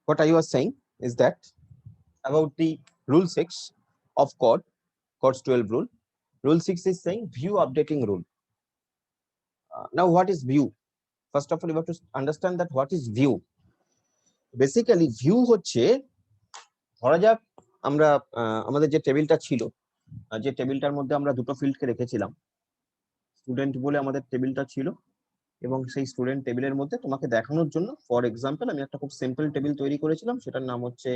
what I was saying is that about the rule 6 of CORD's 12 rule. Rule 6 is saying view updating rule. Now what is view? First of all, you have to understand that what is view. Basically view হচ্ছে, ধরা যাক আমরা আমাদের যে টেবিলটা ছিল, যে টেবিলটার মধ্যে আমরা দুটো ফিল্ডকে রেখেছিলাম, স্টুডেন্ট বলে আমাদের টেবিলটা ছিল, এবং সেই স্টুডেন্ট টেবিলের মধ্যে তোমাকে দেখানোর জন্য ফর এক্সাম্পল আমি একটা খুব সিম্পল টেবিল তৈরি করেছিলাম, সেটার নাম হচ্ছে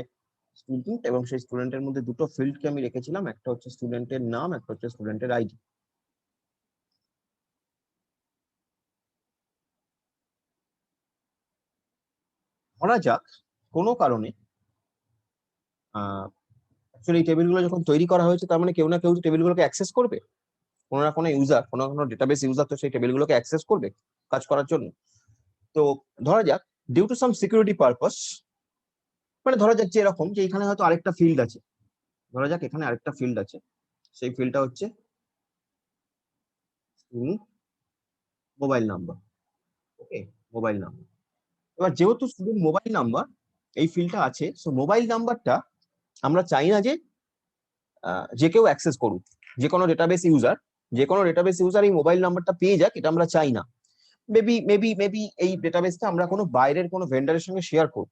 স্টুডেন্ট, এবং সেই স্টুডেন্টের মধ্যে দুটো ফিল্ডকে আমি রেখেছিলাম, একটা হচ্ছে স্টুডেন্টের নাম, একটা হচ্ছে স্টুডেন্টের আইডি। ধরা যাক কোনো কারণে অ্যাকচুয়ালি এই টেবিলগুলো যখন তৈরি করা হয়েছে, তার মানে কেউ না কেউ টেবিলগুলোকে অ্যাক্সেস করবে, কোনো না কোনো ইউজার, কোনো না কোনো ডেটাবেস ইউজার তো সেই টেবিলগুলোকে অ্যাক্সেস করবে কাজ করার জন্য। তো ধরা যাক due to some security purpose, মানে ধরা যাক যে এরকম যে এখানে হয়তো আরেকটা ফিল্ড আছে, ধরা যাক এখানে আরেকটা ফিল্ড আছে, সেই ফিল্ডটা হচ্ছে মোবাইল নাম্বার। ওকে, মোবাইল নাম্বার। এবার যেহেতু স্টুডেন্ট মোবাইল নাম্বার এই ফিল্ডটা আছে, সো মোবাইল নাম্বারটা আমরা চাই না যে যে কেউ অ্যাক্সেস করুক, যে কোনো ডেটাবেস ইউজার এই মোবাইল নাম্বারটা পেয়ে যাক, এটা আমরা চাই না। মেবি এই ডেটাবেসটা আমরা কোনো বাইরের কোনো ভেন্ডারের সঙ্গে শেয়ার করব।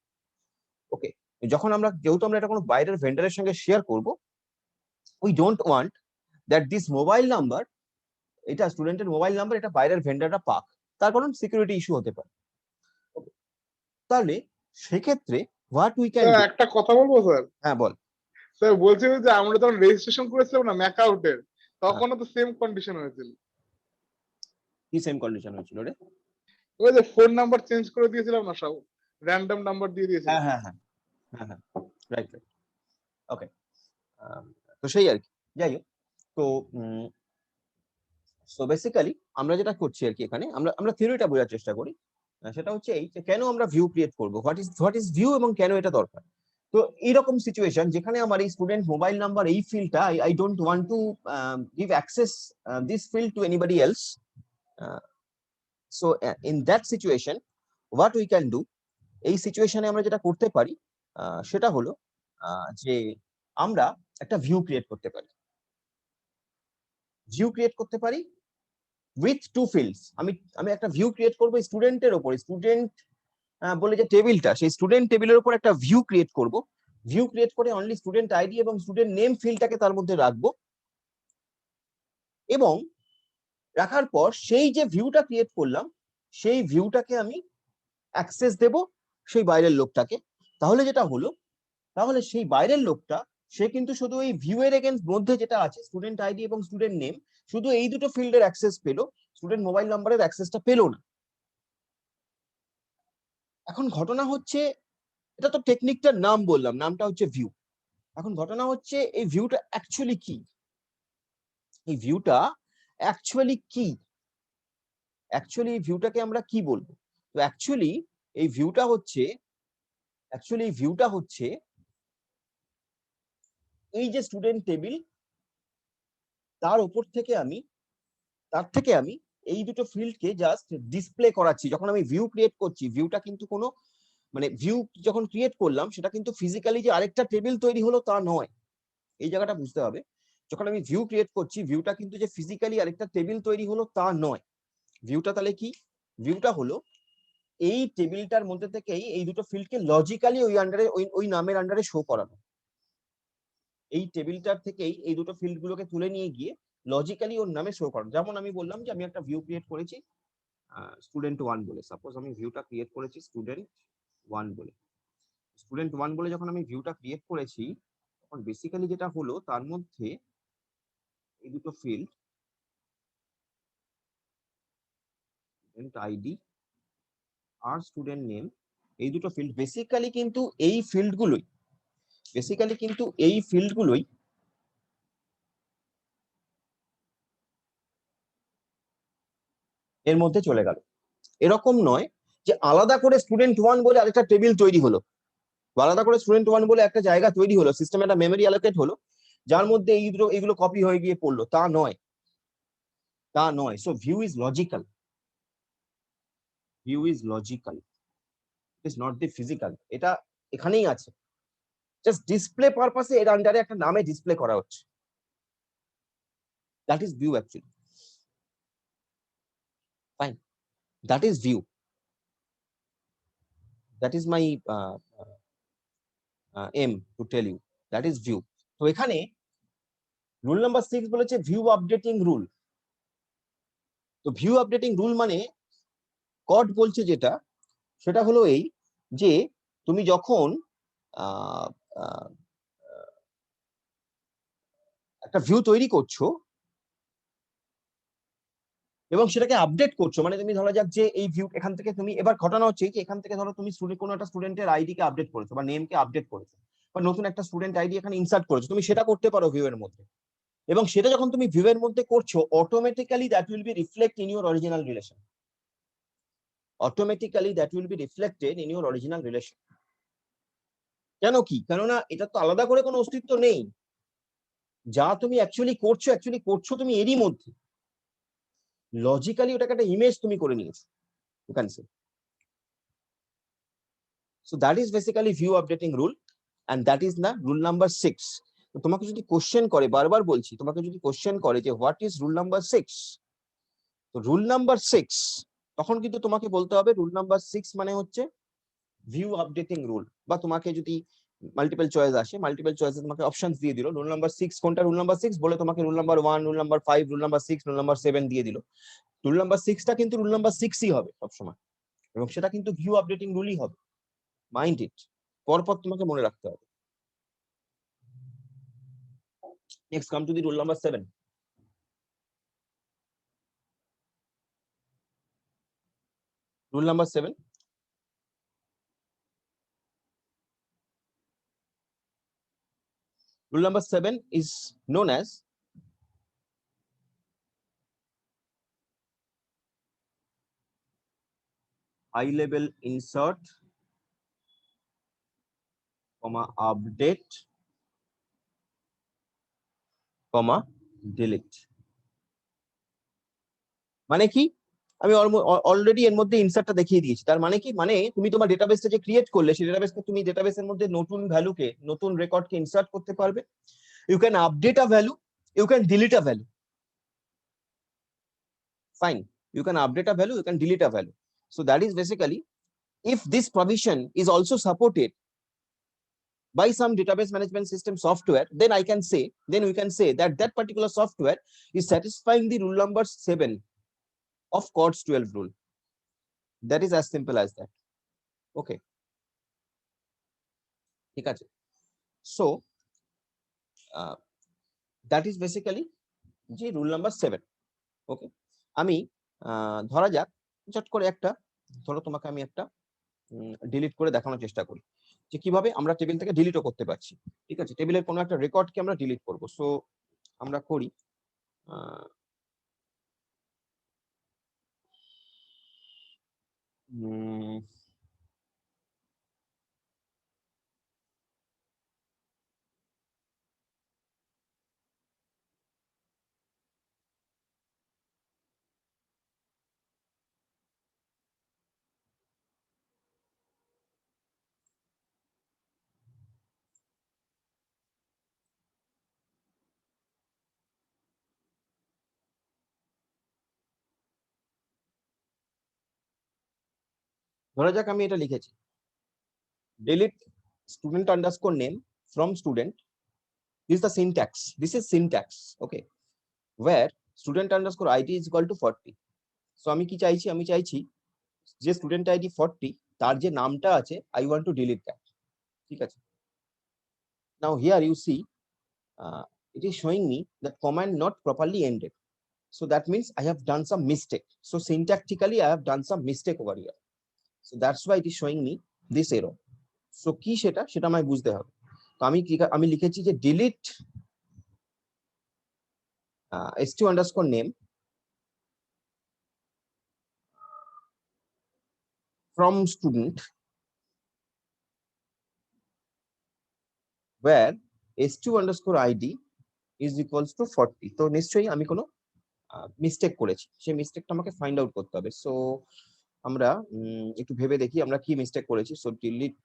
ওকে, যখন যেহেতু আমরা এটা কোনো বাইরের ভেন্ডারের সঙ্গে শেয়ার করব, we don't want that this mobile number, এটা স্টুডেন্টের মোবাইল নাম্বার, এটা বাইরের ভেন্ডাররা পাক, তার কারণ সিকিউরিটি ইস্যু হতে পারে। তাহলে সেক্ষেত্রে হোয়াট উই ক্যান ডু। একটা কথা বলবো স্যার? হ্যাঁ বল। স্যার বলছিল যে আমরা যখন রেজিস্ট্রেশন করেছিলাম না ম্যাকআউটের, তখনও তো সেম কন্ডিশন হয়েছিল। কি সেম কন্ডিশন হয়েছিল রে? ওই যে ফোন নাম্বার চেঞ্জ করে দিয়েছিলাম না, সব র্যান্ডম নাম্বার দিয়ে দিয়েছিলাম। হ্যাঁ, রাইট। ওকে, তো সেই আর কি, যাই হোক। তো সো বেসিক্যালি আমরা যেটা করছি আর কি, এখানে আমরা থিওরিটা বোঝার চেষ্টা করি। সেটা হচ্ছে এই যে কেন আমরা ভিউ ক্রিয়েট করব, হোয়াট ইজ ভিউ এবং কেন এটা দরকার। তো এইরকম সিচুয়েশন যেখানে আমার এই স্টুডেন্ট মোবাইল নাম্বার এই ফিল্ডটা I don't want to give access this field two anybody else, so in that situation what we can do, এই সিচুয়েশনে আমরা যেটা করতে পারি সেটা হলো যে আমরা একটা ভিউ ক্রিয়েট করতে পারি। With two fields. আমি একটা ভিউ ক্রিয়েট করবো স্টুডেন্টের উপর, স্টুডেন্ট বলে যে টেবিলটা, সেই স্টুডেন্ট টেবিলের উপর একটা ভিউ ক্রিয়েট করব। ভিউ ক্রিয়েট করে অনলি স্টুডেন্ট আইডি এবং স্টুডেন্ট নেম ফিল্ডটাকে তার মধ্যে রাখবো, এবং রাখার পর সেই যে ভিউটা ক্রিয়েট করলাম সেই ভিউটাকে আমি অ্যাক্সেস দেব সেই বাইরের লোকটাকে। তাহলে যেটা হলো, তাহলে সেই বাইরের লোকটা সে কিন্তু শুধু এই ভিউ এর এগেইনস্ট মধ্যে যেটা আছে স্টুডেন্ট আইডি এবং স্টুডেন্ট নেম, শুধু এই দুটো ফিল্ডের অ্যাক্সেস পেলো, স্টুডেন্ট মোবাইল নাম্বারের অ্যাক্সেসটা পেলো না। এখন ঘটনা হচ্ছে, এটা তো টেকনিকটার নাম বললাম, নামটা হচ্ছে ভিউ। এখন ঘটনা হচ্ছে এই ভিউটা অ্যাকচুয়ালি কি, এই ভিউটা অ্যাকচুয়ালি কি, অ্যাকচুয়ালি এই ভিউটাকে আমরা কি বলবো। তো অ্যাকচুয়ালি এই ভিউটা হচ্ছে এই যে স্টুডেন্ট টেবিল, তার থেকে আমি এই দুটো ফিল্ডকে জাস্ট ডিসপ্লে করাচ্ছি। যখন আমি ভিউ ক্রিয়েট করছি, ভিউটা কিন্তু কোনো মানে ভিউ যখন ক্রিয়েট করলাম সেটা কিন্তু ফিজিক্যালি যে আরেকটা টেবিল তৈরি হলো তা নয়, এই জায়গাটা বুঝতে হবে। যখন আমি ভিউ ক্রিয়েট করছি, ভিউটা কিন্তু যে ফিজিক্যালি আরেকটা টেবিল তৈরি হলো তা নয়। ভিউটা তাহলে কি? ভিউটা হলো এই টেবিলটার মধ্যে থেকেই এই দুটো ফিল্ডকে লজিক্যালি ওই নামের আন্ডারে শো করানো। এই টেবিলটার থেকেই এই দুটো ফিল্ড গুলোকে তুলে নিয়ে গিয়ে লজিক্যালি ওর নামে শো করানো। যেমন আমি বললাম যে আমি একটা ভিউ ক্রিয়েট করেছি স্টুডেন্ট 1 বলে, সাপোজ আমি ভিউটা ক্রিয়েট করেছি স্টুডেন্ট 1 বলে। স্টুডেন্ট 1 বলে যখন আমি ভিউটা ক্রিয়েট করেছি, তখন বেসিক্যালি যেটা হলো তার মধ্যে এই দুটো ফিল্ড স্টুডেন্ট আইডি আর স্টুডেন্ট নেম, এই দুটো ফিল্ড বেসিক্যালি কিন্তু এই ফিল্ডগুলোই এর মধ্যে চলে গেল। এরকম নয় যে আলাদা করে স্টুডেন্ট 1 বলে আরেকটা টেবিল তৈরি হলো, আলাদা করে স্টুডেন্ট 1 বলে একটা জায়গা তৈরি হলো, সিস্টেমে একটা মেমরি অ্যালোকেট হলো যার মধ্যে এইগুলো কপি হয়ে গিয়ে পড়লো, তা নয়। So view is logical, it is not the physical. এটা এখানেই আছে, জাস্ট ডিসপ্লে পারপাসে এর আন্ডারে একটা নামে ডিসপ্লে করা হচ্ছে। That is view actually. Fine, that is view, that is my aim to tell you, that is view. তো এখানে রুল নাম্বার 6 বলেছে ভিউ আপডেটিং রুল। তো ভিউ আপডেটিং রুল মানে কড বলছে যেটা, সেটা হলো এই যে তুমি যখন আহ, আহ, একটা ভিউ তৈরি করছো এবং সেটাকে আপডেট করছো, মানে তুমি ধরা যাক যে এই ভিউ এখান থেকে তুমি, এবার ঘটনা হচ্ছে যে এখান থেকে ধরো তুমি কোনো একটা স্টুডেন্টের আইডি কে আপডেট করেছো বা নেম কে আপডেট করেছো, বা নতুন একটা স্টুডেন্ট আইডি এখানে ইনসার্ট করেছো, তুমি সেটা করতে পারো ভিউ এর মধ্যে। এবং সেটা যখন তুমি ভিউ এর মধ্যে করছো, automatically that will be reflect in your original relation, automatically that will be reflected in your original relation. কেন কি? কেননা এটা তো আলাদা করে কোনো অস্তিত্ব নেই, যা তুমি অ্যাকচুয়ালি করছো তুমি এরই মধ্যে, লজিক্যালি ওটাকে একটা ইমেজ তুমি করে নিয়েছো, you can say. So that is basically view updating rule, and that is না রুল নাম্বার 6। তো তোমাকে যদি কোশ্চেন করে, বারবার বলছি, তোমাকে যদি কোশ্চেন করে যে হোয়াট ইজ রুল নাম্বার 6, তো রুল নাম্বার 6 তখন কিন্তু তোমাকে বলতে হবে রুল নাম্বার 6 মানে হচ্ছে ভিউ আপডেটিং রুল। বা তোমাকে যদি মাল্টিপল চয়েস আসে, মাল্টিপল চয়েসে তোমাকে অপশনস দিয়ে দিল রুল নাম্বার 6 কোনটা, রুল নাম্বার 6 বলে তোমাকে rule number 1, rule number 5, rule number 6, rule number 7 দিয়ে দিল। রুল নাম্বার 6টা কিন্তু রুল নাম্বার 6ই হবে সবসময়, এবং সেটা কিন্তু ভিউ আপডেটিং রুলই হবে। মাইন্ড ইট, পরপর তোমাকে মনে রাখতে হবে। Next come to the rule number 7। Rule number 7, rule number 7 is known as high level insert, update, delete। মানে কি? আমি অলরেডি এর মধ্যে ইনসার্টটা দেখিয়ে দিয়েছি। তার মানে কি? মানে তুমি তোমার ডেটাবেসটা যে ক্রিয়েট করলে, সেই ডেটাবেসকে তুমি ডেটাবেসের মধ্যে নতুন ভ্যালুকে, নতুন রেকর্ডকে ইনসার্ট করতে পারবে। You can update a value, you can delete a value. Fine, you can update a value, you can delete a value. So that is basically, if this provision is also supported by some database management system software, then we can say that that particular software is satisfying the rule number 7 of CORDS 12 rule. That is as simple as that. Okay, ঠিক আছে। So that is basically যে rule number 7. Okay, আমি ধরা যাক চট করে একটা, ধরো তোমাকে আমি একটা ডিলিট করে দেখানোর চেষ্টা করি যে কিভাবে আমরা টেবিল থেকে ডিলিটও করতে পারছি। ঠিক আছে, টেবিলের কোনো একটা রেকর্ডকে আমরা ডিলিট করব। সো আমরা করি, ধরা যাক আমি এটা লিখেছি, delete student underscore name from student. This is the syntax, this is syntax, okay, where student underscore id is equal to 40. So আমি কি চাইছি? আমি চাইছি যে স্টুডেন্ট আইডি 40, তার যে নামটা আছে, I want to delete that. ঠিক আছে, now here you see it is showing me that command not properly ended. So that means I have done some mistake. So syntactically I have done some mistake over here. So that's why it is showing me this error. So কি সেটা আমায় বুঝতে হবে। তো আমি লিখেছি যে delete stu underscore name from student, where stu underscore id is equals to 40. তো নিশ্চয়ই আমি কোনো মিস্টেক করেছি, সেই মিস্টেকটা আমাকে ফাইন্ড আউট করতে হবে। সো আমরা একটু ভেবে দেখি আমরা কি মিস্টেক করেছি। সো ডিলিট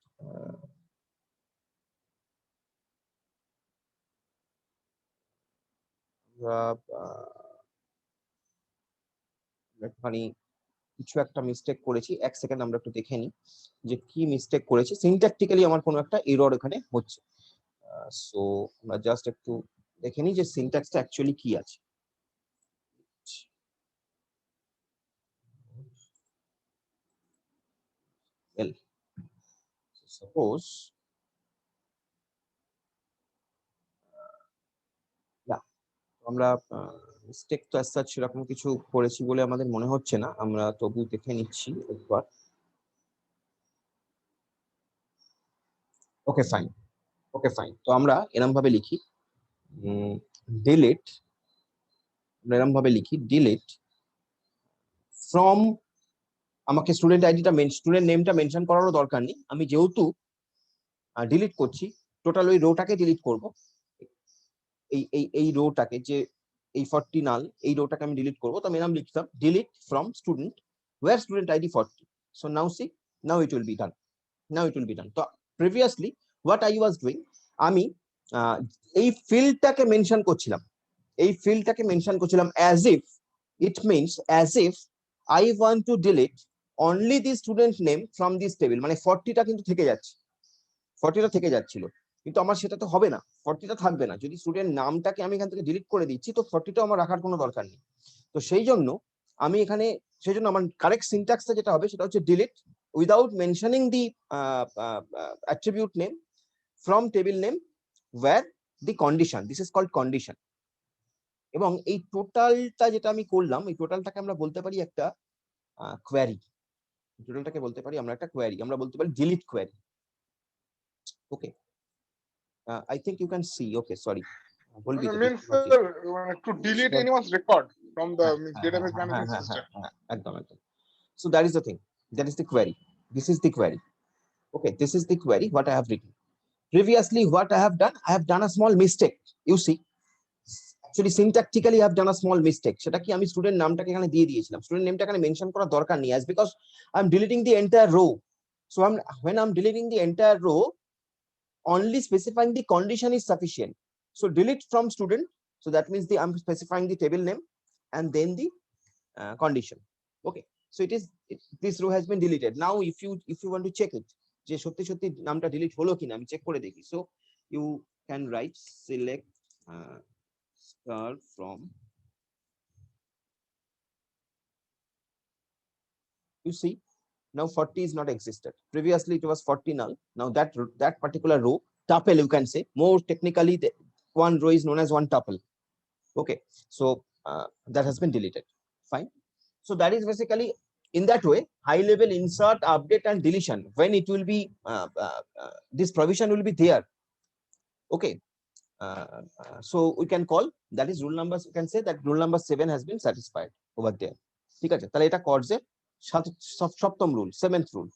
একটুখানি কিছু একটা মিস্টেক করেছি, এক সেকেন্ড আমরা একটু দেখে নিই যে কি মিস্টেক করেছি। সিনট্যাকটিক্যালি আমার কোনো একটা এরর এখানে হচ্ছে, সো আমরা জাস্ট একটু দেখে নিই যে সিনট্যাক্সটা অ্যাকচুয়ালি কি আছে। Well, suppose আমরা মিস্টেক তো as such সেরকম কিছু করেছি বলে আমাদের মনে হচ্ছে না, আমরা তবু দেখে নিচ্ছি একবার। Okay fine, okay fine. তো আমরা এরকম ভাবে লিখি ডিলিট, এরকম ভাবে লিখি ডিলিট ফ্রম, আমাকে স্টুডেন্ট আইডিটা স্টুডেন্ট নেমটা মেনশন করারও দরকার নেই, আমি যেহেতু ডিলিট করছি টোটাল ওই রোটাকে ডিলিট করব, এই রোটাকে যে এই 40 নাল এই রোটাকে আমি ডিলিট করব। তো আমি নাম লিখতাম delete from student where student ID 40। So now see, now it will be done, now it will be done. তো previously what I was doing, আমি এই ফিল্ডটাকে মেনশন করছিলাম, এই ফিল্ডটাকে মেনশন করছিলাম as if, it means as if I want to delete only the student name from this table, মানে 40টা কিন্তু থেকে যাচ্ছে, 40টা থেকে যাচ্ছিল, কিন্তু আমার সেটা তো হবে না, 40টা থাকবে না। যদি স্টুডেন্ট নামটাকে আমি এখান থেকে ডিলিট করে দিচ্ছি তো 40টা আমার রাখার কোনো দরকার নেই। তো সেই জন্য আমি এখানে, সেই জন্য আমার কারেক্ট সিনট্যাক্সটা যেটা হবে সেটা হচ্ছে delete without mentioning the attribute name from table name where the condition, this is called condition. এবং এই টোটালটা যেটা আমি করলাম, এই টোটালটাকে আমরা বলতে পারি একটা কোয়ারি, টোটালটাকে বলতে পারি আমরা একটা কোয়ারি, আমরা বলতে পারি delete query. Okay, I think you can see. Okay, sorry. বলবি তো means দেখতে to delete anyone's record from the database হ্যাঁ management হ্যাঁ system. হ্যাঁ একদম একদম। So that is the thing. That is the query. This is the query. Okay, this is the query. What I have written. Previously, what I have done a small mistake. You see, actually syntactically I have done a small mistake. সেটা কি, আমি student নামটাকে এখানে দিয়ে দিয়েছিলাম, student নেমটা এখানে mention করার দরকার নেই, as because I'm deleting the entire row. So when I'm deleting the entire row, only specifying the condition is sufficient. So delete from student, so that means I'm specifying the table name and then the condition. Okay, so this row has been deleted. Now if you want to check it যে সত্যি সত্যি নামটা delete হলো কিনা আমি check করে দেখি, so you can write select star from, you see now 40 is not existed, previously it was 40 null. Now that particular row tuple, you can say more technically, one row is known as one tuple. Okay, so that has been deleted. Fine. So that is basically, in that way, high level insert, update and deletion, when it will be this provision will be there. Okay, so we can call that is rule numbers, you can say that rule number 7 has been satisfied over there. ঠিক আছে, তাহলে এটা কর্জের সপ্তম rule, 7th rule.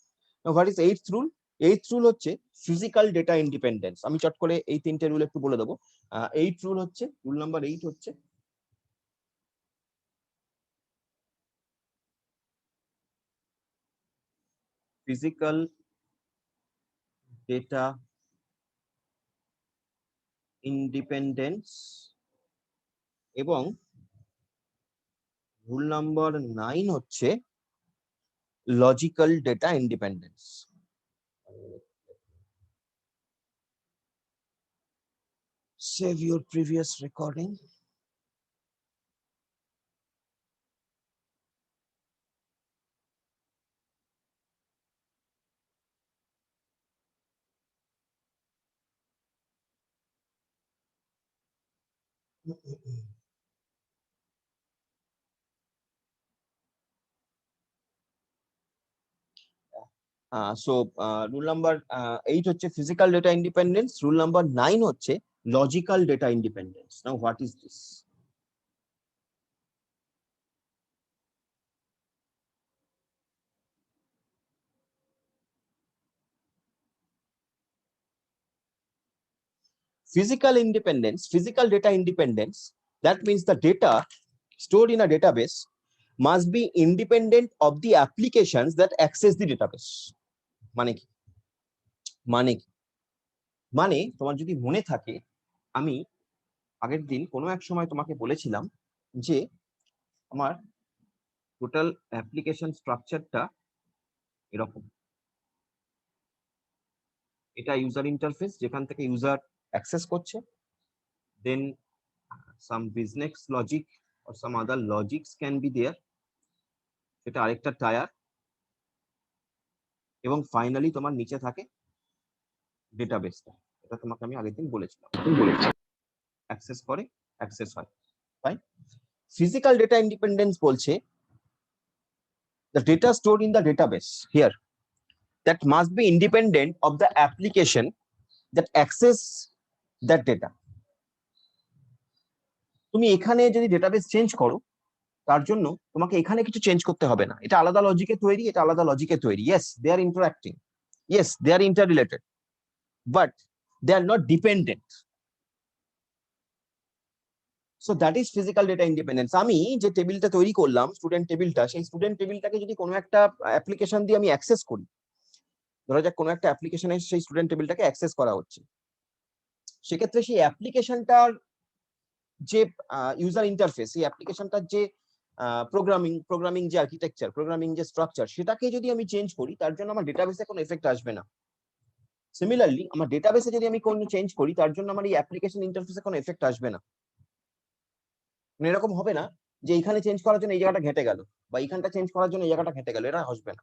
Now what is 8th rule? 8th rule হচ্ছে physical data independence. আমি চট করে এই তিনটে রুল একটু বলে দেবো। 8th rule হচ্ছে, রুল নাম্বার 8 হচ্ছে physical data independence, এবং রুল নাম্বার 9 হচ্ছে logical data independence. Save your previous recording. So rule number 8 হচ্ছে physical data independence, rule number 9 হচ্ছে logical data independence. Now what is this? Physical independence, physical data independence, that means the data stored in a database must be independent of the applications that access the database. মানে কি, মানে কি, মানে তোমার যদি মনে থাকে, আমি আগের দিন কোনো এক সময় তোমাকে বলেছিলাম যে আমার টোটাল অ্যাপ্লিকেশন স্ট্রাকচারটা এরকম। এটা ইউজার ইন্টারফেস, যেখান থেকে ইউজার অ্যাক্সেস করছে, then some business logic or some other logics can be there, সেটা আরেকটা টায়ার, এবং ফাইনালি তোমার নিচে থাকে ডেটাবেসটা। এটা তোমাকে আমি আগের দিন বলেছিলাম, অ্যাক্সেস করে, অ্যাক্সেস হয়। ফাইন। ফিজিক্যাল ডেটা ইন্ডিপেন্ডেন্স বলছে the data stored in the database here that must be independent of the application that access that data. তুমি এখানে যদি ডেটাবেস চেঞ্জ করো, তার জন্য তোমাকে এখানে কিছু চেঞ্জ করতে হবে না। এটা আলাদা লজিকে তৈরি, এটা আলাদা লজিকে তৈরি। Yes, they are interacting, yes they are interrelated, but they are not dependent. So that is physical data independence. আমি যে টেবিলটা তৈরি করলাম, স্টুডেন্ট টেবিলটা, সেই স্টুডেন্ট টেবিলটাকে যদি কোনো একটা অ্যাপ্লিকেশন দিয়ে আমি অ্যাক্সেস করি, ধরা যাক কোনো একটা অ্যাপ্লিকেশনে সেই স্টুডেন্ট টেবিলটাকে অ্যাক্সেস করা হচ্ছে, সেক্ষেত্রে সেই অ্যাপ্লিকেশনটার যে ইউজার ইন্টারফেস, এই অ্যাপ্লিকেশনটার যে প্রোগ্রামিং যে আর্কিটেকচার, প্রোগ্রামিং যে স্ট্রাকচার, সেটাকে যদি আমি চেঞ্জ করি, তার জন্য আমার ডেটাবেসে কোনো এফেক্ট আসবে না। সিমিলারলি আমার ডেটাবেসে যদি আমি কোনো চেঞ্জ করি, তার জন্য আমার এই অ্যাপ্লিকেশন ইন্টারফেসে কোনো এফেক্ট আসবে না। মানে এরকম হবে না যে এইখানে চেঞ্জ করার জন্য এই জায়গাটা ঘেটে গেল, বা এইখানটা চেঞ্জ করার জন্য এই জায়গাটা ঘেটে গেল, এটা আসবে না।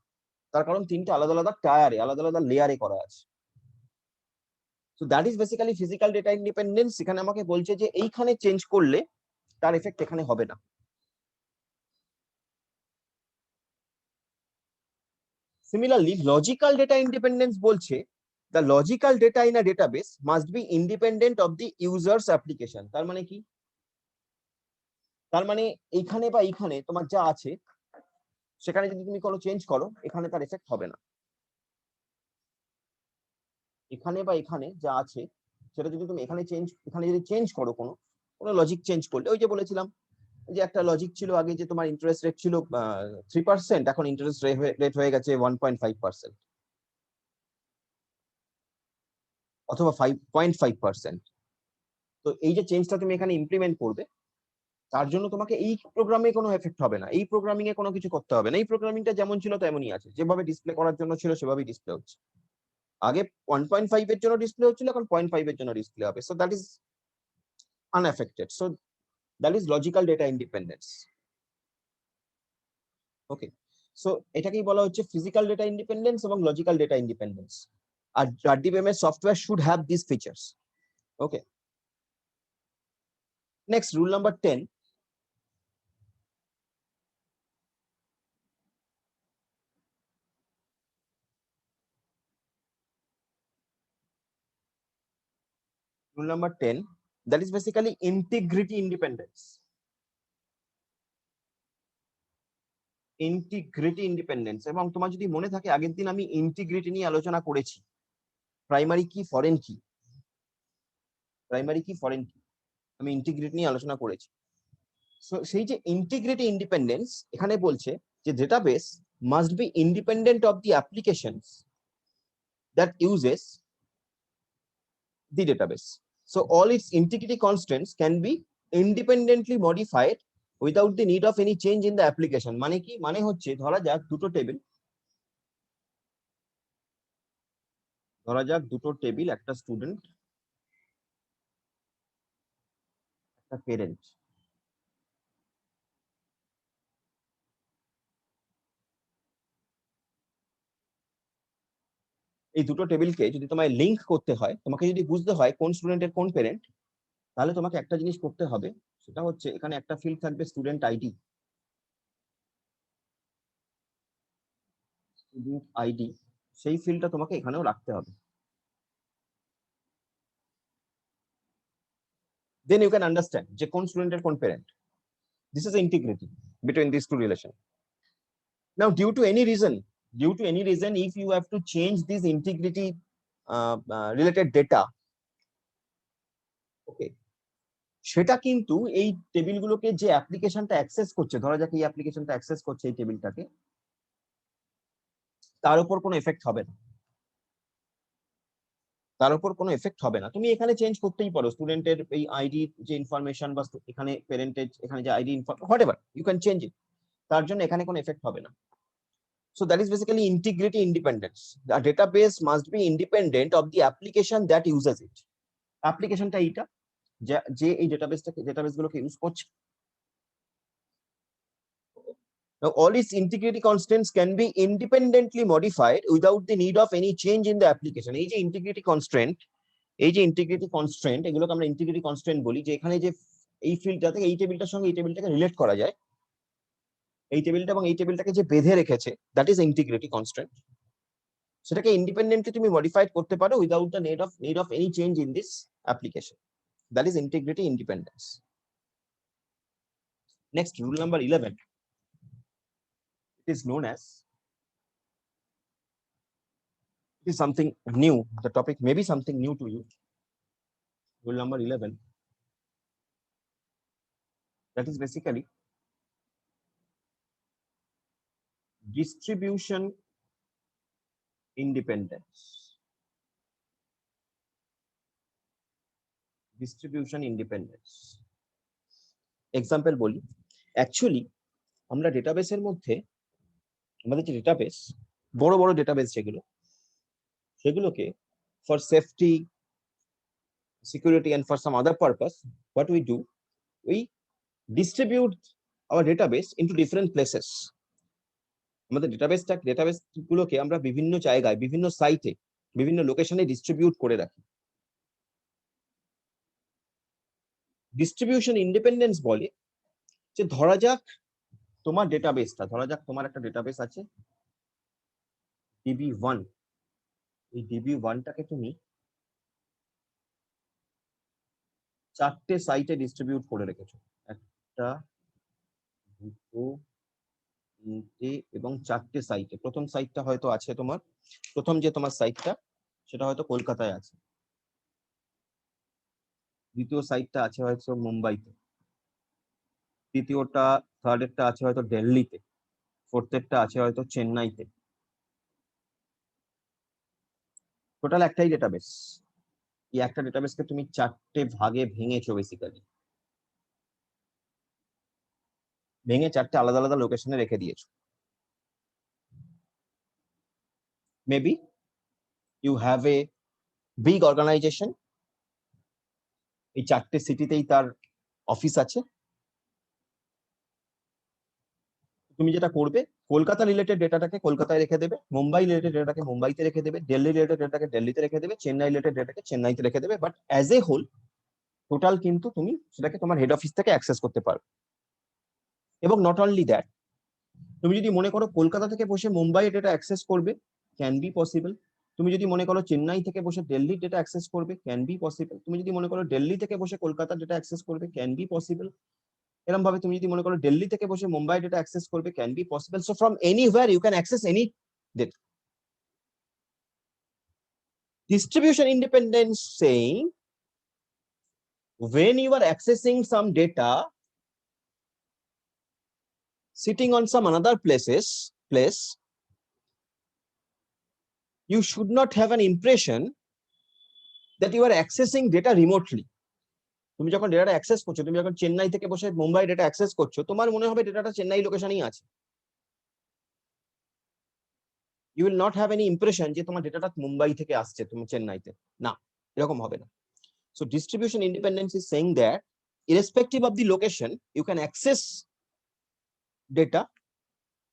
তার কারণ তিনটে আলাদা আলাদা টায়ারে, আলাদা আলাদা লেয়ারে করা আছে। So that is basically physical data independence. এখানে আমাকে বলছে যে এইখানে চেঞ্জ করলে তার এফেক্ট এখানে হবে না। Similarly, logical data independence বলছে the logical data in a database must be independent of the user's application. তার মানে কি? তার মানে এইখানে বা এইখানে তোমার যা আছে, সেখানে যদি তুমি কোনো চেঞ্জ করো, এখানে তার এফেক্ট হবে না। এখানে বা এখানে যা আছে, সেটা যদি তুমি এখানে যদি চেঞ্জ করো, কোনো লজিক চেঞ্জ করলে, ওই যে বলেছিলাম যে একটা লজিক ছিল আগে যে তোমার ইন্টারেস্ট রেট ছিল 3%, এখন ইন্টারেস্ট রেট হয়ে গেছে 1.5%, অথবা 5.5%। তো এই যে চেঞ্জটা তুমি এখানে ইমপ্লিমেন্ট করবে, তার জন্য তোমাকে এই প্রোগ্রামে কোনো এফেক্ট হবে না, এই প্রোগ্রামিং এ কোনো কিছু করতে হবে না। এই প্রোগ্রামিংটা যেমন ছিল তেমনই আছে, যেভাবে ডিসপ্লে করার জন্য ছিল সেভাবেই ডিসপ্লে হচ্ছে। আগে 1.5 এর জন্য ডিসপ্লে হচ্ছিল, এখন 0.5 এর জন্য ডিসপ্লে হবে। So that is unaffected. So that is logical data independence. Okay, so এটাকেই বলা হচ্ছে ফিজিক্যাল ডেটা ইন্ডিপেন্ডেন্স এবং লজিক্যাল ডেটা ইন্ডিপেন্ডেন্স। আর RDBMS software should have this features. Okay, next rule number 10. Rule number 10, that is basically integrity independence. Integrity independence. এবং তোমার যদি মনে থাকে আগের দিন আমি ইন্টিগ্রিটি নিয়ে আলোচনা করেছি, প্রাইমারি কি ফরেন কি, প্রাইমারি কি ফরেন কি, আমি ইন্টিগ্রিটি নিয়ে আলোচনা করেছি। সো সেই যে ইন্টিগ্রিটি ইন্ডিপেন্ডেন্স এখানে বলছে যে database must be independent of the applications that uses the database. So all it's integrity constants can be independently modified without the need of any change in the application. মানে কি? মানে হচ্ছে ধরা যাক দুটো টেবিল, একটা স্টুডেন্ট, একটা parent. এই দুটো টেবিলকে যদি তোমায় লিংক করতে হয়, তোমাকে যদি বুঝতে হয় কোন স্টুডেন্টের কোন পেরেন্ট, তাহলে তোমাকে একটা জিনিস করতে হবে, সেটা হচ্ছে এখানে একটা ফিল্ড থাকবে স্টুডেন্ট আইডি। স্টুডেন্ট আইডি, সেই ফিল্ডটা তোমাকে এখানেও রাখতে হবে। দেন ইউ ক্যান আন্ডারস্ট্যান্ড যে কোন স্টুডেন্টের কোন parent. This is integrity between these two relation. Now due to any reason if you have to change this integrity related data, okay, সেটা কিন্তু এই টেবিলগুলোকে যে অ্যাপ্লিকেশনটা অ্যাক্সেস করছে, ধরা যাক এই অ্যাপ্লিকেশনটা অ্যাক্সেস করছে এই টেবিলটাকে, তার উপর কোনো এফেক্ট হবে না। তার উপর কোনো এফেক্ট হবে না। তুমি এখানে চেঞ্জ করতেই পারো স্টুডেন্টের এই আইডি যে ইনফরমেশন বা এখানে প্যারেন্টের এখানে যে ID whatever you can change it, তার জন্য এখানে কোনো এফেক্ট হবে না। So that is basically integrity independence. The database must be independent of the application that uses it. অ্যাপ্লিকেশনটা এইটা যে এই ডেটাবেস গুলোকে ইউজ করছে। Now all its integrity constants can be independently modified without the need of any change in the application. এই যে integrity constraint এগুলোকে আমরা integrity constraint বলি, যে এখানে যে এই ফিল্ডটাতে এই টেবিলটার সঙ্গে এই টেবিলটাকে রিলেট করা যায়, এই টেবিলটা এবং এই টেবিলটাকে যে বেঁধে রেখেছে, দ্যাট ইজ ইন্টিগ্রিটি কনস্ট্যান্ট। সেটাকে ইন্ডিপেন্ডেন্টলি তুমি মডিফাইড করতে পারো without the need of any change in this application. That is integrity independence. Next, rule number 11. It is known as, it is something new. The topic may be something new to you. Rule number 11. That is basically distribution independence. Distribution independence. Example বলি, actually আমরা ডেটাবেসের মধ্যে আমাদের যে database, বড় বড় database সেগুলোকে for safety, security and for some other purpose, what we do, we distribute our database into different places. আমাদের database গুলোকে আমরা বিভিন্ন জায়গায়, বিভিন্ন সাইটে, বিভিন্ন লোকেশনে ডিস্ট্রিবিউট করে রাখি। ডিস্ট্রিবিউশন ইন্ডিপেন্ডেন্স বলে যে ধরা যাক তোমার একটা ডেটাবেস আছে DB1, এই DB1টাকে তুমি 4টে সাইটে ডিস্ট্রিবিউট করে রেখেছো, 1 2 3 এবং 4টে সাইটে। প্রথম সাইটটা হয়তো আছে তোমার, প্রথম যে তোমার সাইটটা সেটা হয়তো কলকাতায় আছে, দ্বিতীয় সাইটটা আছে হয়তো মুম্বাইতে, থার্ডেরটা আছে হয়তো দিল্লিতে, ফোর্থেরটা আছে হয়তো চেন্নাইতে। টোটাল একটাই ডেটাবেস। এই একটা ডেটাবেসকে তুমি 4টে ভাগে ভেঙেছো, বেসিক্যালি ভেঙে 4টে আলাদা আলাদা লোকেশনে রেখে দিয়েছো। Maybe you have a big organisation, এই 4টে সিটিতেই তার অফিস আছে। তুমি যেটা করবে, কলকাতা রিলেটেড ডেটাটাকে কলকাতায় রেখে দেবে, মুম্বাই রিলেটেড ডেটাটাকে মুম্বাইতে রেখে দেবে, দিল্লি রিলেটেড ডেটাটাকে দিল্লিতে রেখে দেবে, চেন্নাই রিলেটেড ডেটাকে চেন্নাইতে রেখে দেবে। But as a whole total কিন্তু তুমি সেটাকে তোমার হেড অফিস থেকে অ্যাক্সেস করতে পারবে। এবং নট অনলি দ্যাট, তুমি যদি মনে করো কলকাতা থেকে বসে মুম্বাই ডেটা অ্যাক্সেস করবে, ক্যান বি পসিবল। তুমি যদি মনে করো চেন্নাই থেকে বসে দিল্লির ডেটা অ্যাক্সেস করবে, ক্যান বি পসিবল। তুমি যদি মনে করো দিল্লি থেকে বসে কলকাতার ডেটা অ্যাক্সেস করবে, ক্যান বি পসিবল। এরকম ভাবে তুমি যদি মনে করো দিল্লি থেকে বসে মুম্বাই ডেটা অ্যাক্সেস করবে, can be possible. So from anywhere you can access any data. Distribution independence saying when you are accessing some data sitting on some another place, you should not have an impression that you are accessing data remotely. তুমি যখন ডেটাটা access করছো, তুমি যখন চেন্নাই থেকে বসে Mumbai data access করছো, তোমার মনে হবে ডেটাটা চেন্নাই লোকেশনেই আছে। You will not have any impression যে তোমার ডেটাটা মুম্বাই থেকে আসছে তুমি চেন্নাইতে, না, এরকম হবে না। So distribution independence is saying that irrespective of the location you can access data,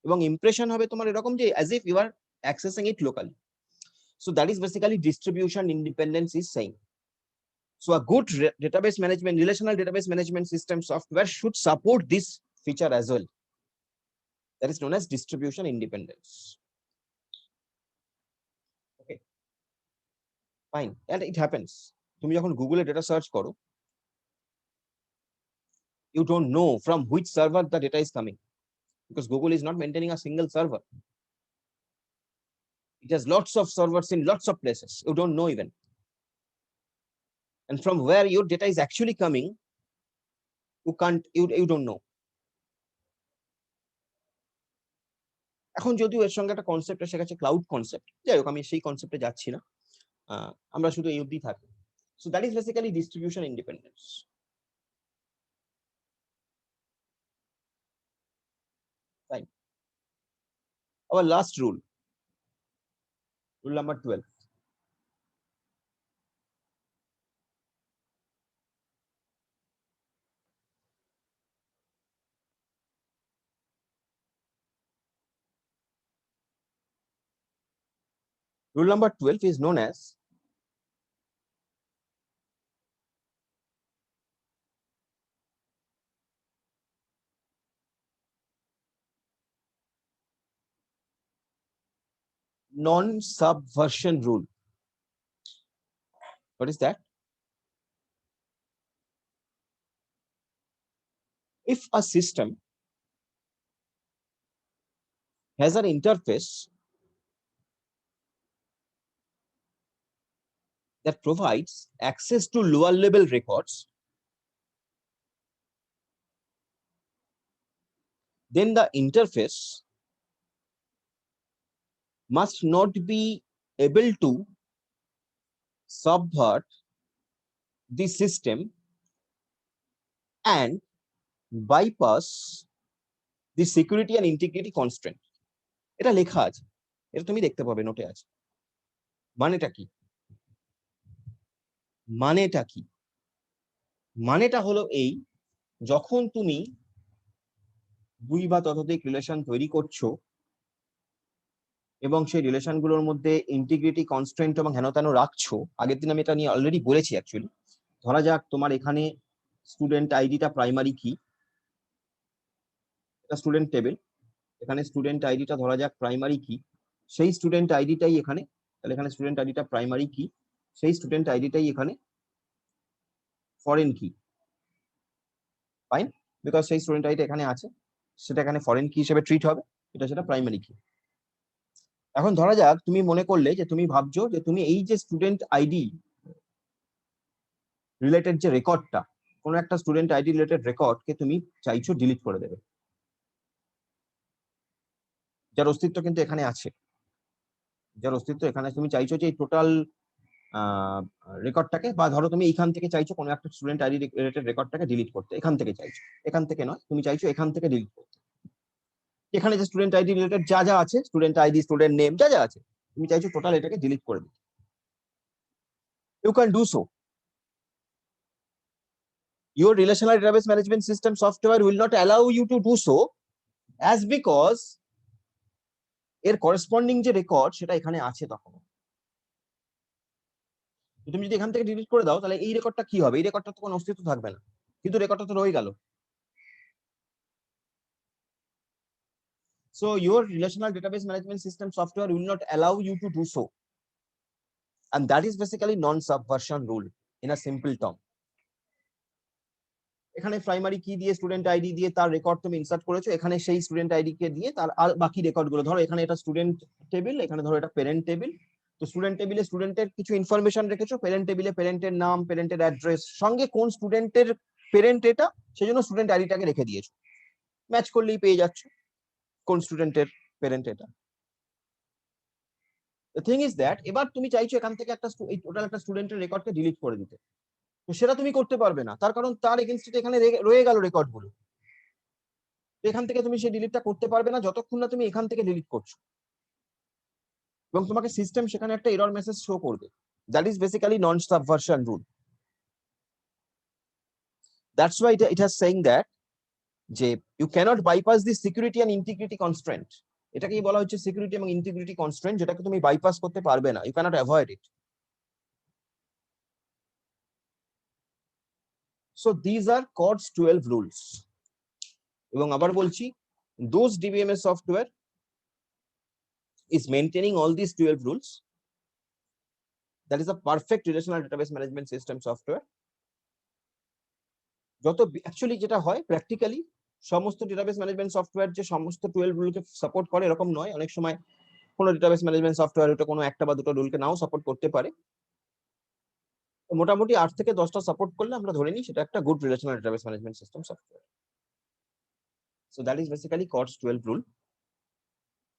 এবং ইমপ্রেশন হবে তোমার এরকম যে as if you are accessing it locally. So that is basically distribution independence is saying. So a good database management, relational database management system software should support this feature as well. That is known as distribution independence. Okay, fine. And it happens, তুমি যখন গুগলে data search করো, you don't know from which server the data is coming, because Google is not maintaining a single server. It has lots of servers in lots of places. You don't know even. And from where your data is actually coming, you don't know. এখন যদিও এর সঙ্গে একটা concept এসে গেছে, cloud concept. যাই হোক, আমি সেই কনসেপ্টে যাচ্ছি না। আমরা শুধু এই অবধি থাকি। So that is basically distribution independence. Fine. Our last rule, rule number 12. Rule number 12 is known as non-subversion rule. What is that? If a system has an interface that provides access to lower level records, then the interface must not be able to subvert the system and bypass the security and integrity constraint. এটা লেখা আছে, এটা তুমি দেখতে পাবে, নোটে আছে। মানেটা কি? মানেটা কি? মানেটা হলো এই, যখন তুমি দুই বা ততোধিক রিলেশন তৈরি করছো এবং সেই রিলেশন গুলোর মধ্যে ইন্টিগ্রিটি কনস্ট্রেন্ট এবং হেনতেন রাখছো, আগের দিন আমি এটা নিয়ে অলরেডি বলেছি অ্যাকচুয়ালি। ধরা যাক তোমার এখানে স্টুডেন্ট আইডিটা প্রাইমারি কি, এটা স্টুডেন্ট টেবিল, এখানে স্টুডেন্ট আইডিটা ধরা যাক প্রাইমারি কি, সেই স্টুডেন্ট আইডিটাই এখানে, তাহলে এখানে স্টুডেন্ট আইডিটা প্রাইমারি কি, সেই স্টুডেন্ট আইডিটাই এখানে ফরেন কি। ফাইন, বিকজ সেই স্টুডেন্ট আইডি এখানে আছে, সেটা এখানে ফরেন কি হিসেবে ট্রিট হবে, এটা সেটা প্রাইমারি কি। এখন ধরা যাক তুমি মনে করলে যে তুমি ভাবছো যে তুমি এই যে স্টুডেন্ট আইডি রিলেটেড যে রেকর্ডটা, কোনো একটা স্টুডেন্ট আইডি রিলেটেড রেকর্ডকে তুমি চাইছো ডিলিট করে দেবে, যার অস্তিত্ব কিন্তু এখানে আছে, যার অস্তিত্ব এখানে, তুমি চাইছো যে এই টোটাল রেকর্ডটাকে, বা ধরো তুমি এইখান থেকে চাইছো কোনো একটা স্টুডেন্ট আইডি রিলেটেড রেকর্ডটাকে ডিলিট করতে, এখান থেকে চাইছো, এখান থেকে নয়, তুমি চাইছো এখান থেকে ডিলিট করতে। এখানে যে স্টুডেন্ট আইডি রিলেটেড যা যা আছে, স্টুডেন্ট আইডি, স্টুডেন্ট নেম, যা যা আছে, তুমি চাইছো টোটাল এটাকে ডিলিট করে দিতে। You can do so. Your relational database management system software will not allow you to do so, as because এর করেসপন্ডিং যে রেকর্ড সেটা এখানে আছে। তখন তুমি যদি এখান থেকে ডিলিট করে দাও, তাহলে এই রেকর্ডটা কি হবে? এই রেকর্ডটা তো কোনো অস্তিত্ব থাকবে না, কিন্তু রেকর্ডটা তো রয়ে গেল। So your relational database management system software will not allow you to do so, and that is basically non-subversion rule in a simple term. এখানে প্রাইমারি কি দিয়ে স্টুডেন্ট আইডি দিয়ে তার রেকর্ড তুমি ইনসার্ট করেছো, এখানে সেই স্টুডেন্ট আইডি কে দিয়ে তার আর বাকি রেকর্ড গুলো, ধরো এখানে এটা স্টুডেন্ট টেবিল, এখানে ধরো এটা প্যারেন্ট টেবিল, তো স্টুডেন্ট টেবিলে স্টুডেন্টের কিছু ইনফরমেশন রেখেছো, প্যারেন্ট টেবিলে প্যারেন্টের নাম, প্যারেন্টের অ্যাড্রেস, সঙ্গে কোন স্টুডেন্টের প্যারেন্ট এটা, সেজন্য স্টুডেন্ট আইডিটাকে রেখে দিয়েছো, ম্যাচ করলেই পেয়ে যাচ্ছ কোন স্টুডেন্টের প্যারেন্ট এটা। দ্য থিং ইজ দ্যাট এবার তুমি চাইছো এখান থেকে একটা টোটাল একটা স্টুডেন্টের রেকর্ডকে ডিলিট করে দিতে, তো সেটা তুমি করতে পারবে না, তার কারণ তার এগেইনস্টে এখানে রয়ে গেল রেকর্ড গুলো, এখান থেকে তুমি সেই ডিলিটটা করতে পারবে না যতক্ষণ না তুমি এখান থেকে ডিলিট করছো, এবং তোমাকে সিস্টেম সেখানে একটা এরর মেসেজ শো করবে। That is basically non subversion rule. That's why it has saying that যে you can't bypass the security and integrity constraint. এটাকেই বলা হচ্ছে সিকিউরিটি এবং ইন্টিগ্রিটি কনস্ট্রেন্ট, যেটাকে তুমি বাইপাস করতে পারবে না, you can't avoid it. So these are CORDS 12 rules. এবং আবার বলছি, those DBMS software is maintaining all these 12 rules, that is a perfect relational database management system software. যত অ্যাকচুয়ালি যেটা হয় প্র্যাকটিক্যালি, সমস্ত ডেটাবেস ম্যানেজমেন্ট সফটওয়্যার যে সমস্ত 12 রুলকে support করে এরকম নয়, অনেক সময় কোনো ডেটাবেস ম্যানেজমেন্ট সফটওয়্যার ওটা কোনো একটা বা দুটো রুলকে নাও সাপোর্ট করতে পারে। মোটামুটি 8 থেকে 10টা সাপোর্ট করলে আমরা ধরে নিই সেটা একটা good relational database management system software. So that is basically CORDS 12 rule.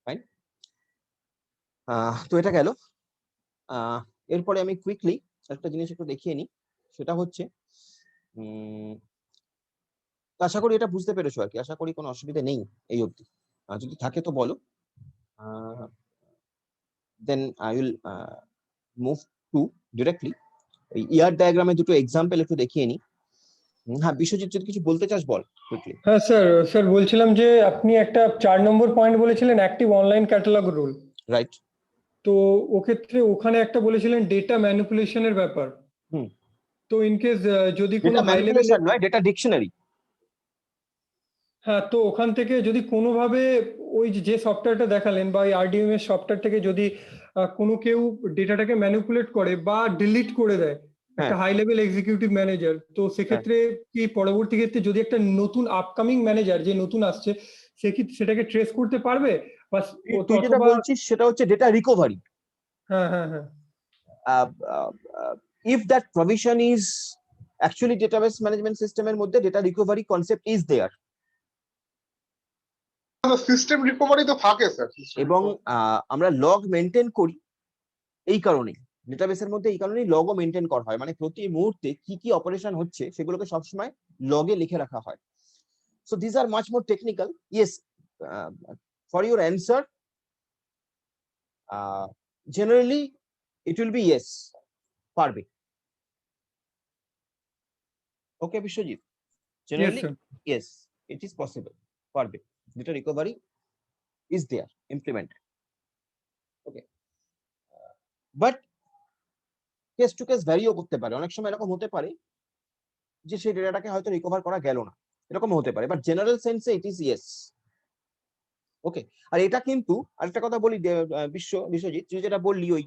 Fine, তো এটা গেল। এরপরে আমি কুইকলি একটা জিনিস একটু দেখিয়ে নিই, সেটা হচ্ছে আশা করি এটা বুঝতে পেরেছো আর কি, আশা করি কোনো অসুবিধা নেই এই অবধি, যদি থাকে তো বলো, then I will move to directly ওই ইয়ার ডায়াগ্রামে দুটো এক্সাম্পল একটু দেখিয়ে নিই। হ্যাঁ বিশ্বজিৎ, যদি কিছু বলতে চাস বল কুইকলি। হ্যাঁ স্যার, স্যার বলছিলাম যে আপনি একটা 4 নম্বর পয়েন্ট বলেছিলেন active online catalogue rule. Right. তো ওক্ষেত্রে ওখানে একটা বলেছিলেন ডেটা ম্যানিপুলেশনের ব্যাপার। হুম। তো ইন কেস যদি কোনো ডেটা হাই লেভেল, ম্যানিপুলেশন নয়, ডেটা ডিকশনারি। হ্যাঁ, তো ওখান থেকে যদি কোনোভাবে ওই যে সফটওয়্যারটা দেখালেন বা ওই আরডিএম এর সফটওয়্যার থেকে যদি কোনো কেউ ডেটাটাকে ম্যানিপুলেট করে বা ডিলিট করে দেয় একটা হাই লেভেল এক্সিকিউটিভ ম্যানেজার, তো সেক্ষেত্রে কি পরবর্তী ক্ষেত্রে যদি একটা নতুন আপকামিং ম্যানেজার যে নতুন আসছে সে কি সেটাকে ট্রেস করতে পারবে বা তুই যেটা অথবা? বলছিস সেটা হচ্ছে ডেটা রিকভারি। হ্যাঁ হ্যাঁ হ্যাঁ। If that provision is actually database management system এর মধ্যে data recovery concept is there, system recovery তো থাকে স্যার। এবং আমরা লগ মেনটেন করি এই কারণেই, ডেটাবেসের মধ্যে এই কারণেই লগও মেনটেন করা হয়, মানে প্রতি মুহূর্তে কি কি অপারেশন হচ্ছে সেগুলোকে সবসময় লগে লিখে রাখা হয়। So this are much more technical. Yes, for your answer, generally it will be yes, পারবে। Okay Biswajit, generally yes, it is possible, পারবে, data recovery is there, implemented. Okay, but case to case ভ্যারিও করতে পারে, অনেক সময় এরকম হতে পারে যে সেই ডেটাটাকে হয়তো রিকভার করা গেল না, এরকম হতে পারে, বাট জেনারেল সেন্সে ইট ইজ ইয়েস। ওকে, আর এটা কিন্তু আরেকটা কথা বলি বিশ্বজিৎ, তুই যেটা বললি ওই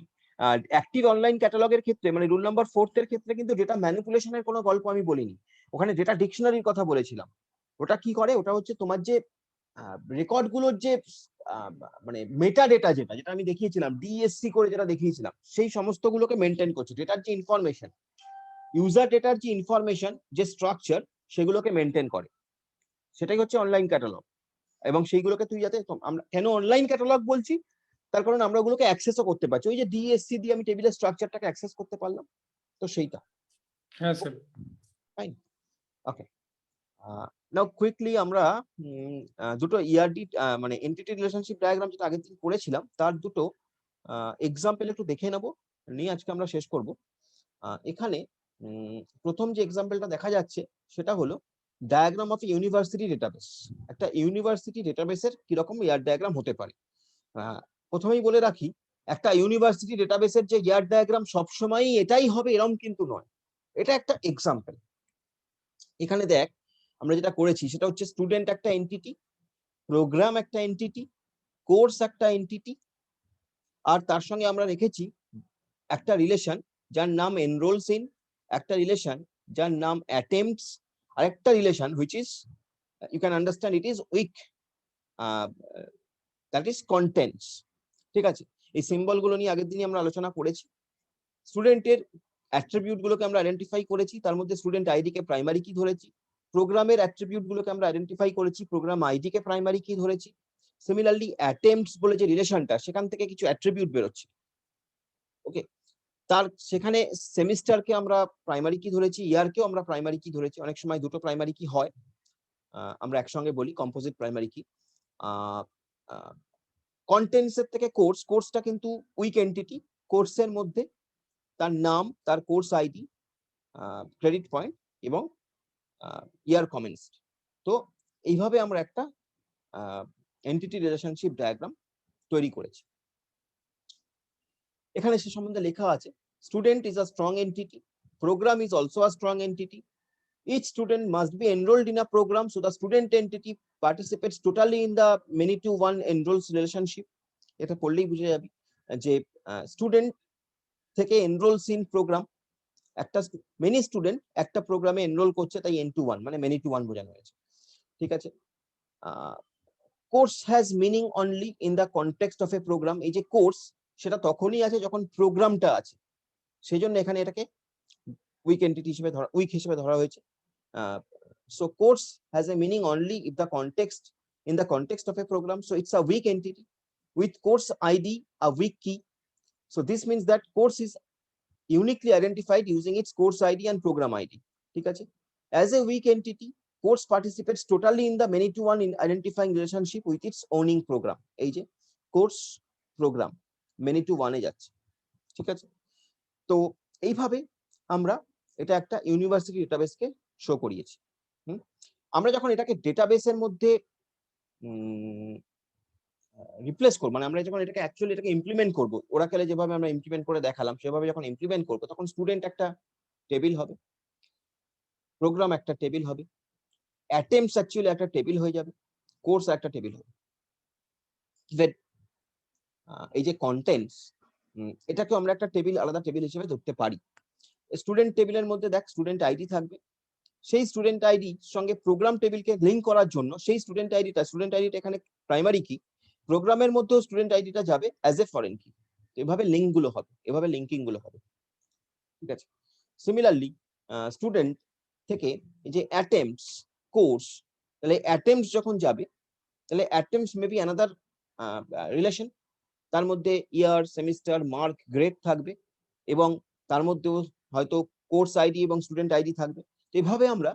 অ্যাক্টিভ অনলাইন ক্যাটালগের ক্ষেত্রে, মানে রুল নাম্বার 4 এর ক্ষেত্রে কিন্তু ডেটা ম্যানিপুলেশনের কোনো গল্প আমি বলিনি, ওখানে ডেটা ডিকশনারির কথা বলেছিলাম। ওটা কি করে, ওটা হচ্ছে তোমার যে রেকর্ড গুলোর যে মানে মেটা ডেটা, যেটা আমি দেখিয়েছিলাম ডিএসসি করে যেটা দেখিয়েছিলাম, সেই সমস্ত গুলোকে মেনটেন করছে, ডেটার যে ইনফরমেশন, ইউজার ডেটার যে ইনফরমেশন, যে স্ট্রাকচার, সেগুলোকে মেনটেন করে, সেটাই হচ্ছে অনলাইন ক্যাটালগ। এবং সেইগুলোকে তুই যাতে, আমরা কেন অনলাইন ক্যাটালগ বলছি, তার কারণ আমরা ওগুলোকে অ্যাক্সেসও করতে পারছি, ওই যে ডিএসসি দিয়ে আমি টেবিলের স্ট্রাকচারটাকে অ্যাক্সেস করতে পারলাম, তো সেইটা। হ্যাঁ স্যার। ফাইন, ওকে। নাও কুইকলি আমরা দুটো ইআরডি মানে এন্টিটি রিলেশনশিপ ডায়াগ্রাম যেটা আগের দিন করেছিলাম তার দুটো এক্সাম্পল একটু দেখে নেব, নিয়ে আজকে আমরা শেষ করব। এখানে প্রথম যে এক্সাম্পলটা দেখা যাচ্ছে সেটা হলো ডায়াগ্রাম অফ ইউনিভার্সিটি ডেটাবেস। একটা ইউনিভার্সিটি ডেটাবেসের কিরকম ইয়ার ডায়াগ্রাম হতে পারে। প্রথমেই বলে রাখি, একটা ইউনিভার্সিটি ডেটাবেসের যে ইয়ার ডায়াগ্রাম সবসময়ই এটাই হবে এরকম কিন্তু নয়, এটা একটা এক্সাম্পল। এখানে দেখ, আমরা যেটা করেছি সেটা হচ্ছে স্টুডেন্ট একটা এন্টিটি, প্রোগ্রাম একটা এন্টিটি, কোর্স একটা এন্টিটি, আর তার সঙ্গে আমরা রেখেছি একটা রিলেশন যার নাম এনরোলস ইন, একটা রিলেশন যার নাম অ্যাটেম্পটস, আর একটা relation which is, you can understand it is weak, that is contents. ঠিক আছে, এই সিম্বল গুলো নিয়ে আগের দিনই আমরা আলোচনা করেছি। স্টুডেন্টের অ্যাট্রিবিউট গুলোকে আমরা আইডেন্টিফাই করেছি, তার মধ্যে স্টুডেন্ট আইডি কে প্রাইমারি কি ধরেছি, প্রোগ্রামের অ্যাট্রিবিউট গুলোকে আমরা আইডেন্টিফাই করেছি, প্রোগ্রাম আইডি কে প্রাইমারি কি ধরেছি। সিমিলারলি অ্যাটেম্পটস বলে যে রিলেশনটা, সেখান থেকে কিছু অ্যাট্রিবিউট বেরোচ্ছে। ওকে, তার সেখানে সেমিস্টারকে আমরা প্রাইমারি কি ধরেছি, ইয়ারকেও আমরা প্রাইমারি কি ধরেছি, অনেক সময় দুটো প্রাইমারি কি হয়, আমরা একসঙ্গে বলি কম্পোজিট প্রাইমারি কি। কন্টেন্টস এর থেকে কোর্স, কোর্সটা কিন্তু উইক এন্টিটি, কোর্সের মধ্যে তার নাম, তার কোর্স আইডি, ক্রেডিট পয়েন্ট এবং ইয়ার কমেন্টস। তো এইভাবে আমরা একটা এন্টিটি রিলেশনশিপ ডায়াগ্রাম তৈরি করেছি। এখানে সে সম্বন্ধে লেখা আছে, student is a strong entity, program is also a strong entity, each student must be enrolled in a program, so the student entity participates totally in the many to one enrolls relationship. এটা পড়লেই বুঝে যাবে যে student থেকে enrolls in program, একটা many student একটা প্রোগ্রামে enrol করছে, তাই n to 1 মানে মেনি টু 1 বোঝানো হয়েছে। ঠিক আছে, course has meaning only in the context of a program, এই যে কোর্স সেটা তখনই আছে যখন প্রোগ্রামটা আছে, সেই জন্য এখানে এটাকে উইক এন্টিটি হিসেবে ধরা, উইক হিসেবে ধরা হয়েছে। So course has a meaning only if the context in the context of a program, so it's a weak entity with course ID a weak key. So this means that course is uniquely identified using its course ID and program ID. ঠিক আছে? As a weak entity, course participates totally in the many-to-one in identifying relationship with its owning program. এই যে course program many-to-one এ যাচ্ছে। ঠিক আছে? তো এইভাবে আমরা এটা একটা ইউনিভার্সিটি ডেটাবেসকে শো করিয়েছি। আমরা যখন এটাকে ডেটাবেসের মধ্যে রিপ্লেস করবো, মানে আমরা যখন এটাকে অ্যাকচুয়ালি এটাকে ইমপ্লিমেন্ট করবো, ওরাকেলে যেভাবে আমরা ইমপ্লিমেন্ট করে দেখালাম সেভাবে যখন ইমপ্লিমেন্ট করবো, তখন স্টুডেন্ট একটা টেবিল হবে, প্রোগ্রাম একটা টেবিল হবে, অ্যাটেম্পটস অ্যাকচুয়ালি একটা টেবিল হয়ে যাবে, কোর্স একটা টেবিল হবে। এই যে কন্টেন্টস, এটাকে আমরা একটা টেবিল, আলাদা টেবিল হিসেবে ধরতে পারি। স্টুডেন্ট টেবিলের মধ্যে দেখ স্টুডেন্ট আইডি থাকবে, সেই স্টুডেন্ট আইডি সঙ্গে প্রোগ্রাম টেবিলকে লিঙ্ক করার জন্য সেই স্টুডেন্ট আইডিটা এখানে প্রাইমারি কি, প্রোগ্রামের মধ্যেও স্টুডেন্ট আইডিটা যাবে অ্যাজ এ ফরেন কি। এভাবে লিঙ্ক গুলো হবে, এভাবে লিঙ্কিং গুলো হবে। ঠিক আছে? সিমিলারলি স্টুডেন্ট থেকে যে অ্যাটেম্পটস কোর্স, তাহলে অ্যাটেম্পটস যখন যাবে, তাহলে অ্যাটেম্পটস মেবি অ্যানাদার রিলেশন, তার মধ্যে ইয়ার, সেমিস্টার, মার্ক, গ্রেড থাকবে, এবং তার মধ্যেও হয়তো কোর্স আইডি এবং স্টুডেন্ট আইডি থাকবে। এভাবে আমরা